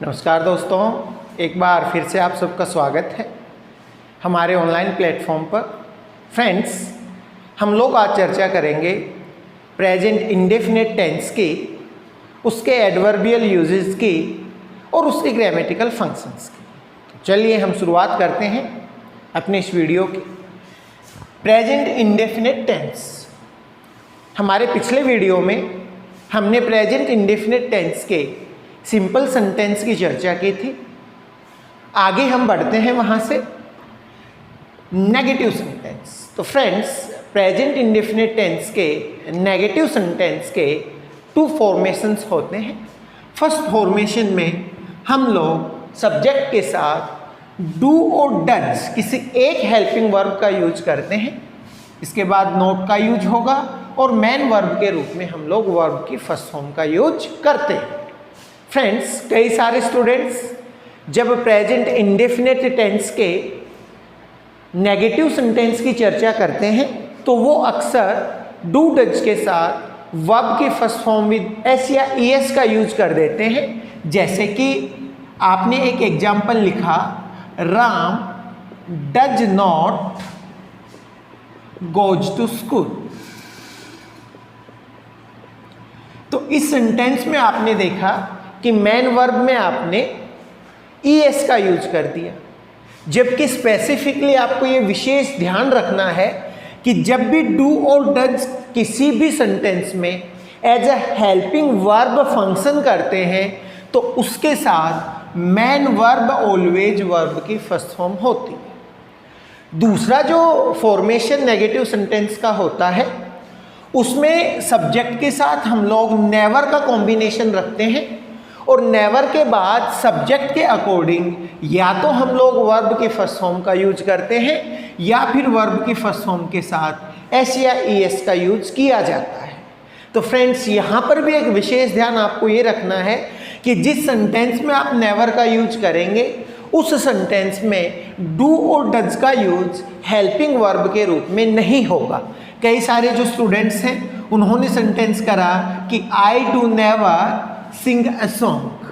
नमस्कार दोस्तों, एक बार फिर से आप सबका स्वागत है हमारे ऑनलाइन प्लेटफॉर्म पर। फ्रेंड्स, हम लोग आज चर्चा करेंगे प्रेजेंट इंडेफिनिट टेंस की, उसके एडवर्बियल यूजेस की और उसके ग्रामेटिकल फंक्शंस की। तो चलिए हम शुरुआत करते हैं अपने इस वीडियो की। प्रेजेंट इंडेफिनिट टेंस, हमारे पिछले वीडियो में हमने प्रेजेंट इंडेफिनिट टेंस के सिंपल सेंटेंस की चर्चा की थी। आगे हम बढ़ते हैं वहाँ से नेगेटिव सेंटेंस। तो फ्रेंड्स, प्रेजेंट इंडेफिनिट टेंस के नेगेटिव सेंटेंस के टू फॉर्मेशंस होते हैं। फर्स्ट फॉर्मेशन में हम लोग सब्जेक्ट के साथ डू और डज किसी एक हेल्पिंग वर्ब का यूज करते हैं। इसके बाद नोट का यूज होगा और मेन वर्ब के रूप में हम लोग वर्ब की फर्स्ट फॉर्म का यूज करते हैं। फ्रेंड्स, कई सारे स्टूडेंट्स जब प्रेजेंट इंडेफिनिट टेंस के नेगेटिव सेंटेंस की चर्चा करते हैं तो वो अक्सर डू डज के साथ वर्ब की फर्स्ट फॉर्म विद एस या ईएस का यूज कर देते हैं। जैसे कि आपने एक एग्जाम्पल लिखा, Ram does not goes to school. तो इस सेंटेंस में आपने देखा कि मेन वर्ब में आपने ईएस का यूज कर दिया, जबकि स्पेसिफिकली आपको ये विशेष ध्यान रखना है कि जब भी डू और डज किसी भी सेंटेंस में as a helping verb function करते हैं तो उसके साथ मेन वर्ब ऑलवेज वर्ब की फर्स्ट फॉर्म होती है। दूसरा जो फॉर्मेशन नेगेटिव सेंटेंस का होता है उसमें सब्जेक्ट के साथ हम लोग नेवर का कॉम्बिनेशन रखते हैं और नेवर के बाद सब्जेक्ट के अकॉर्डिंग या तो हम लोग वर्ब के फर्स्ट फॉर्म का यूज करते हैं या फिर वर्ब की फर्स्ट फॉर्म के साथ एस या ईएस का यूज किया जाता है। तो फ्रेंड्स, यहाँ पर भी एक विशेष ध्यान आपको ये रखना है कि जिस सेंटेंस में आप नेवर का यूज करेंगे उस सेंटेंस में डू और डज का यूज हेल्पिंग वर्ब के रूप में नहीं होगा। कई सारे जो स्टूडेंट्स हैं उन्होंने सेंटेंस करा कि I do never sing a song.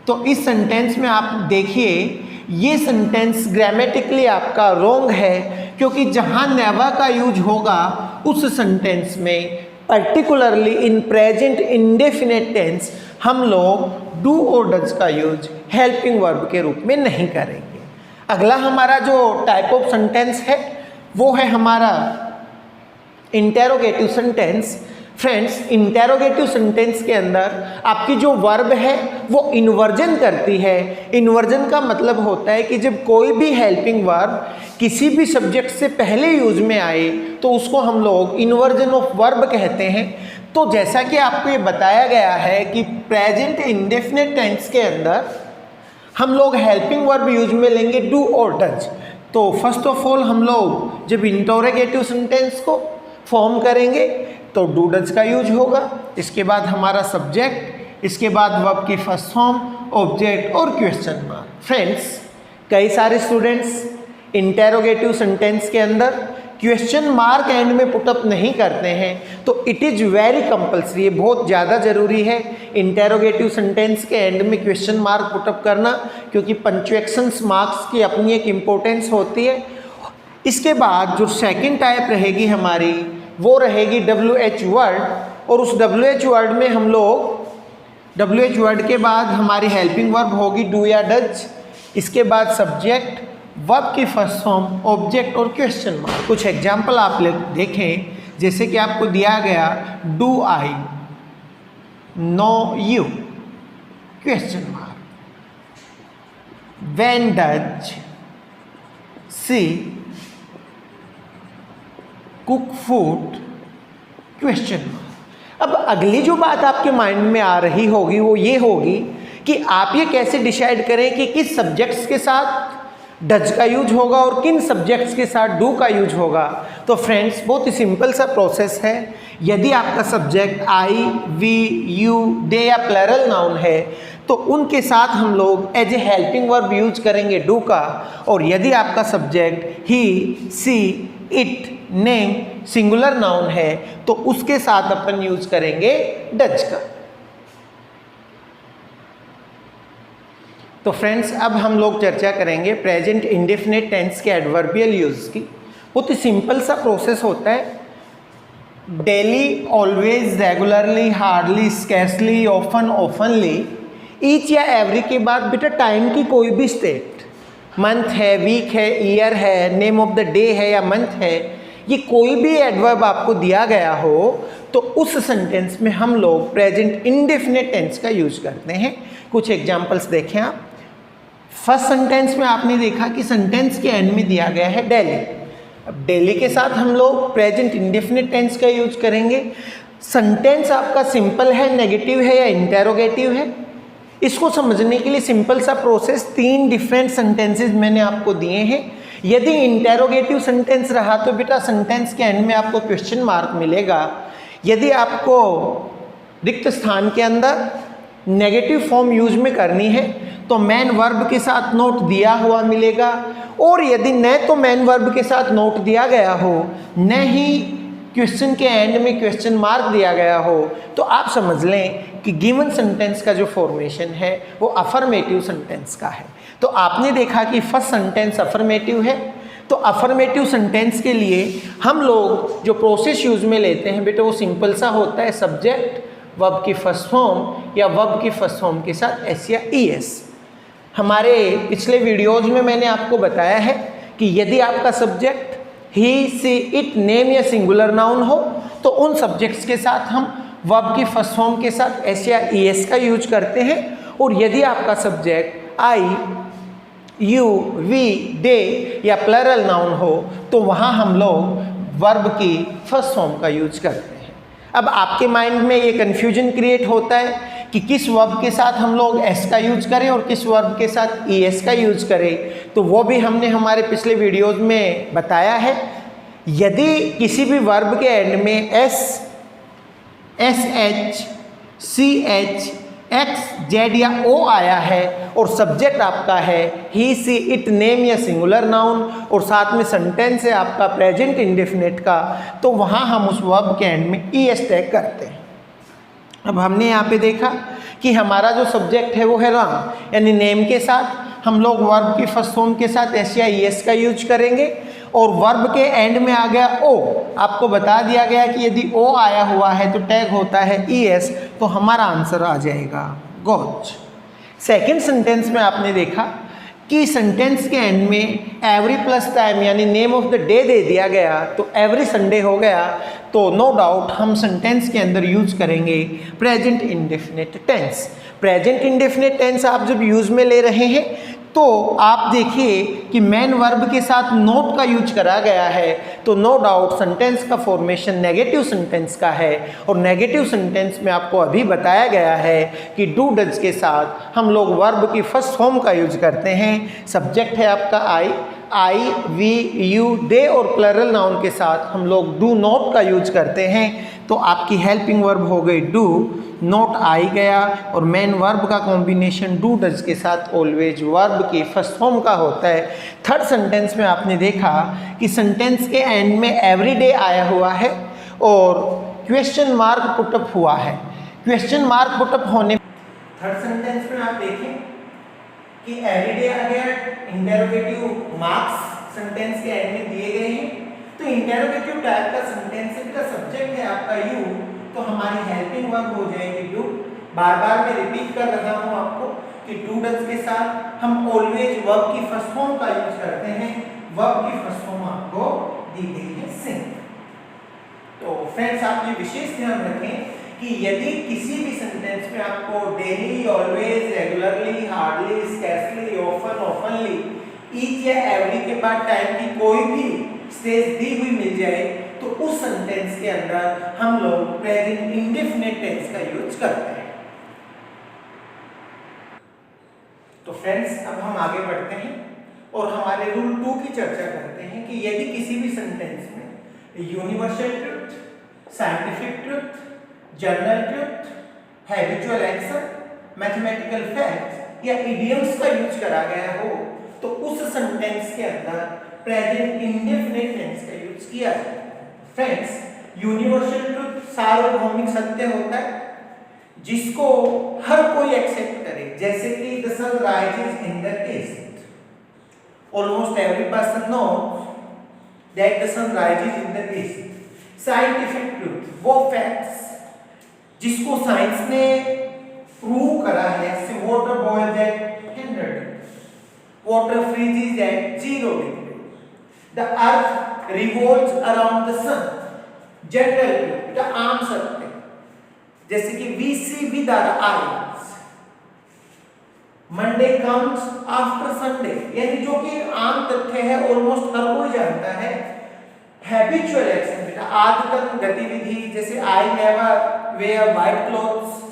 तो इस सेंटेंस में आप देखिए, ये सेंटेंस ग्रामेटिकली आपका रॉन्ग है, क्योंकि जहां नेवर का यूज होगा उस सेंटेंस में particularly in present indefinite tense हम लोग डू और डज का यूज हेल्पिंग वर्ब के रूप में नहीं करेंगे। अगला हमारा जो टाइप ऑफ सेंटेंस है वो है हमारा interrogative sentence. Friends, interrogative sentence के अंदर आपकी जो वर्ब है वो इन्वर्जन करती है। इन्वर्जन का मतलब होता है कि जब कोई भी हेल्पिंग वर्ब किसी भी सब्जेक्ट से पहले यूज में आए तो उसको हम लोग इन्वर्जन ऑफ वर्ब कहते हैं। तो जैसा कि आपको ये बताया गया है कि प्रेजेंट इंडेफिनिट टेंस के अंदर हम लोग हेल्पिंग वर्ब यूज में लेंगे डू और डज। तो फर्स्ट ऑफ ऑल हम लोग जब इंटेरोगेटिव सेंटेंस को फॉर्म करेंगे तो डू डज का यूज होगा। इसके बाद हमारा सब्जेक्ट, इसके बाद वर्ब की फर्स्ट फॉर्म, ऑब्जेक्ट और क्वेश्चन मार्क। फ्रेंड्स, कई सारे स्टूडेंट्स इंटेरोगेटिव सेंटेंस के अंदर क्वेश्चन मार्क एंड में पुटअप नहीं करते हैं, तो इट इज़ वेरी कंपल्सरी, ये बहुत ज़्यादा ज़रूरी है इंटेरोगेटिव सेंटेंस के एंड में क्वेश्चन मार्क पुटअप करना, क्योंकि पंक्चुएशंस मार्क्स की अपनी एक इम्पोर्टेंस होती है। इसके बाद जो सेकंड टाइप रहेगी हमारी वो रहेगी WH वर्ड, और उस WH वर्ड में हम लोग WH वर्ड के बाद हमारी हेल्पिंग वर्ब होगी डू या डज। इसके बाद सब्जेक्ट, वर्ब की फर्स्ट फॉर्म, ऑब्जेक्ट और क्वेश्चन मार्क। कुछ एग्जाम्पल आप देखें, जैसे कि आपको दिया गया do I know you question mark, when does she cook food question mark. अब अगली जो बात आपके माइंड में आ रही होगी वो ये होगी कि आप ये कैसे डिसाइड करें कि किस सब्जेक्ट्स के साथ डज का यूज होगा और किन सब्जेक्ट्स के साथ डू का यूज होगा। तो फ्रेंड्स, बहुत ही सिंपल सा प्रोसेस है। यदि आपका subject I, we, you, they या प्लरल नाउन है तो उनके साथ हम लोग as a helping verb use करेंगे डू का, और यदि आपका subject he, she, it, name singular noun है तो उसके साथ अपन यूज करेंगे डज का। तो फ्रेंड्स अब हम लोग चर्चा करेंगे प्रेजेंट इंडेफिनिट टेंस के एडवर्बियल यूज़ की। बहुत ही सिंपल सा प्रोसेस होता है। Daily, always, regularly, hardly, scarcely, often, ऑफनली, each या एवरी के बाद बेटा टाइम की कोई भी स्टेट, मंथ है, वीक है, ईयर है, नेम ऑफ द डे है या मंथ है, ये कोई भी एडवर्ब आपको दिया गया हो तो उस सेंटेंस में हम लोग प्रेजेंट इंडेफिनिट टेंस का यूज करते हैं। कुछ एग्जांपल्स देखें आप। फर्स्ट सेंटेंस में आपने देखा कि सेंटेंस के एंड में दिया गया है डेली। अब डेली के साथ हम लोग प्रेजेंट इंडेफिनिट टेंस का यूज करेंगे। सेंटेंस आपका सिंपल है, नेगेटिव है या इंटेरोगेटिव है, इसको समझने के लिए सिंपल सा प्रोसेस, 3 डिफरेंट सेंटेंसेस मैंने आपको दिए हैं। यदि इंटेरोगेटिव सेंटेंस रहा तो बेटा सेंटेंस के एंड में आपको क्वेश्चन मार्क मिलेगा। यदि आपको रिक्त स्थान के अंदर नेगेटिव फॉर्म यूज में करनी है तो मैन वर्ब के साथ नोट दिया हुआ मिलेगा, और यदि न तो मैन वर्ब के साथ नोट दिया गया हो न ही क्वेश्चन के एंड में क्वेश्चन मार्क दिया गया हो तो आप समझ लें कि गिवन सेंटेंस का जो फॉर्मेशन है वो अफर्मेटिव सेंटेंस का है। तो आपने देखा कि फर्स्ट सेंटेंस अफर्मेटिव है, तो अफर्मेटिव सेंटेंस के लिए हम लोग जो प्रोसेस यूज में लेते हैं बेटा वो सिंपल सा होता है, सब्जेक्ट वर्ब की फर्स्ट फॉर्म या वर्ब की फर्स्ट फॉर्म के साथ एस या ईएस। हमारे पिछले वीडियोज में मैंने आपको बताया है कि यदि आपका subject he, she, it, name या सिंगुलर नाउन हो तो उन सब्जेक्ट्स के साथ हम वर्ब की फर्स्ट फॉर्म के साथ एस या ईएस का यूज करते हैं, और यदि आपका सब्जेक्ट आई, यू, वी, दे या प्लरल नाउन हो तो वहाँ हम लोग वर्ब की फर्स्ट फॉर्म का यूज करते हैं। अब आपके माइंड में ये कन्फ्यूजन क्रिएट होता है कि किस वर्ब के साथ हम लोग एस का यूज करें और किस वर्ब के साथ ईएस का यूज करें, तो वो भी हमने हमारे पिछले वीडियोज में बताया है। यदि किसी भी वर्ब के एंड में एस, एच, सी, एच, एक्स, जेड या ओ आया है और सब्जेक्ट आपका है ही, सी, इट, नेम या सिंगुलर नाउन और साथ में सेंटेंस है आपका प्रेजेंट इंडेफिनिट का, तो वहाँ हम उस वर्ब के एंड में ईएस टैग करते हैं। अब हमने यहाँ पे देखा कि हमारा जो सब्जेक्ट है वो है राम, यानी नेम के साथ हम लोग वर्ब की फर्स्ट फॉर्म के साथ एस या ईएस का यूज करेंगे, और वर्ब के एंड में आ गया ओ। आपको बता दिया गया कि यदि ओ आया हुआ है तो टैग होता है ईएस, तो हमारा आंसर आ जाएगा गॉज। सेकेंड सेंटेंस में आपने देखा कि सेंटेंस के एंड में एवरी प्लस टाइम यानी name of the day they दिया गया, तो एवरी संडे हो गया, तो नो डाउट हम सेंटेंस के अंदर यूज करेंगे present indefinite tense. Present indefinite tense आप जब यूज में ले रहे हैं तो आप देखिए कि मेन वर्ब के साथ नोट का यूज करा गया है, तो नो डाउट सेंटेंस का फॉर्मेशन नेगेटिव सेंटेंस का है, और नेगेटिव सेंटेंस में आपको अभी बताया गया है कि डू डज के साथ हम लोग वर्ब की फर्स्ट फॉर्म का यूज करते हैं। सब्जेक्ट है आपका आई, वी, यू, दे और प्लरल नाउन के साथ हम लोग डू नॉट का यूज करते हैं, तो आपकी हेल्पिंग वर्ब हो गई डू, नॉट आई गया, और मेन वर्ब का कॉम्बिनेशन डू डज के साथ ऑलवेज वर्ब की फर्स्ट फॉर्म का होता है। थर्ड सेंटेंस में आपने देखा कि सेंटेंस के एंड में एवरी डे आया हुआ है और क्वेश्चन मार्क पुटअप हुआ है। क्वेश्चन मार्क पुटअप होने थर्ड सेंटेंस में आप देखें कि एवरी डे आ गया, इंटेरोगेटिव मार्क्स सेंटेंस के एंड में दिए गए हैं, तो इंटेरोगेटिव टाइप का सेंटेंस का सब्जेक्ट है आपका यू, तो हमारी हेल्पिंग वर्ब हो जाएगी डू। बार बार मैं रिपीट कर रहा हूँ आपको कि डू डज के साथ हम ऑलवेज वर्ब की फर्स्ट फॉर्म का यूज करते हैं। वर्ब की फर्स्ट फॉर्म आपको दी गई है सिंग। तो फ्रेंड्स आप ये विशेष ध्यान रखें कि यदि किसी भी सेंटेंस में आपको daily, always, regularly, hardly, scarcely, often, ऑफनली, each या एवरी के बाद टाइम की कोई भी स्टेज दी हुई मिल जाए तो उस सेंटेंस के अंदर हम लोग प्रेजेंट इंडेफिनिट टेंस का यूज करते हैं। तो फ्रेंड्स अब हम आगे बढ़ते हैं और हमारे रूल 2 की चर्चा करते हैं कि यदि किसी भी सेंटेंस में universal truth, scientific truth, general truth, habitual action, mathematical fact या इडियम्स का यूज करा गया हो तो उस सेंटेंस के अंदर प्रेजेंट इंडेफिनिट टेंस का यूज किया जाता है। फ्रेंड्स यूनिवर्सल ट्रुथ सार्वभौमिक सत्य होता है, जिसको हर कोई एक्सेप्ट करे, जैसे कि the sun rises in the east, almost every person knows that the sun rises in the east. Scientific truth, वो फैक्ट्स जिसको साइंस ने प्रूव करा है, से water boils at 100 water freezes at 0 degree, the earth revolves around the sun, general truth, এটা आम सत्य, जैसे कि we see with our eyes, Monday comes after Sunday, यानी जो कि आम तथ्य है, ऑलमोस्ट हर कोई जानता है। हैबिचुअल एक्शन, बेटा आदतन गतिविधि, जैसे I never wear white clothes,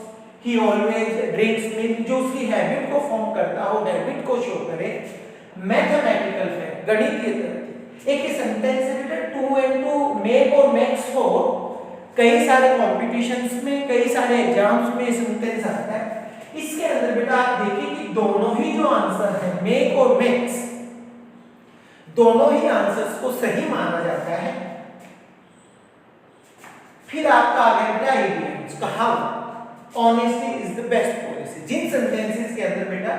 he always drinks milk, जो उसकी हैबिट को फॉर्म करता हो, हैबिट को शो करे। मैथमेटिकल फैक्ट, गणितीय तथ्य, एक सेंटेंस है बेटा 2 and 2 मेक और मेक्स 4, कई सारे कॉम्पिटिशन्स में, कई सारे एग्जाम्स में सेंटेंस आता है। इसके अंदर बेटा आप देखिए कि दोनों ही जो आंसर है, मेक और मेक्स, दोनों ही आंसर्स को सही माना जाता है। फिर आपका आ गया बेटा इडियम्स, कहावत, honesty is the best policy. जिन सेंटेंसेस के अंदर बेटा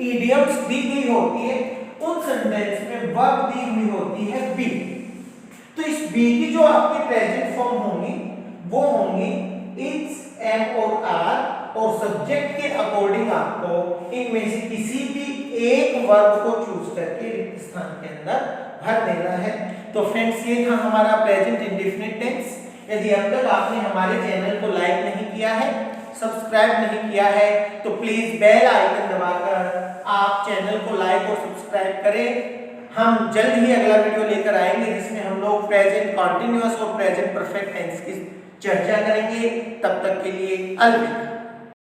इडियम्स दी गई होती है, उन सेंटेंस में वर्ब दी हुई होती है बी। तो इस बी की जो आपकी प्रेजेंट फॉर्म होंगी, वो होंगी इज, एम और आर, और सब्जेक्ट के अकॉर्डिंग आपको इनमें से किसी भी एक वर्ब को चूज करके रिक्त स्थान के अंदर भर देना है। तो फ्रेंड्स, ये था हमारा प्रेजेंट इंडेफिनिट टेंस। यदि अब तक आपने हमारे चैनल को लाइक नहीं किया है, सब्सक्राइब नहीं किया है, तो प्लीज बेल आइकन दबाकर आप चैनल को लाइक और सब्सक्राइब करें। हम जल्द ही अगला वीडियो लेकर आएंगे, जिसमें हम लोग प्रेजेंट कॉन्टिन्यूअस और प्रेजेंट परफेक्ट टेंस की चर्चा करेंगे। तब तक के लिए अलविदा।